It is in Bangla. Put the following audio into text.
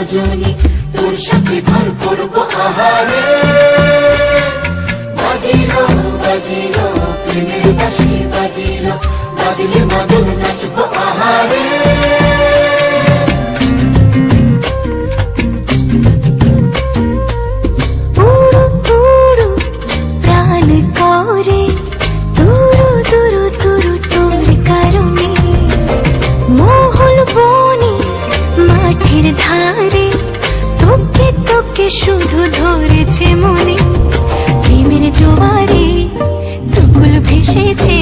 রজনী, তোর সাথে ঘর করবো আহারে। বাজিলো বাজিলো প্রেমের বাঁশি বাজিলো, বাজিলে মদন নাচবো আহারে। ধারে তোকে তোকে শুধু ধরেছে মনে, প্রেমের জোয়ারে দুকুল ভেসেছে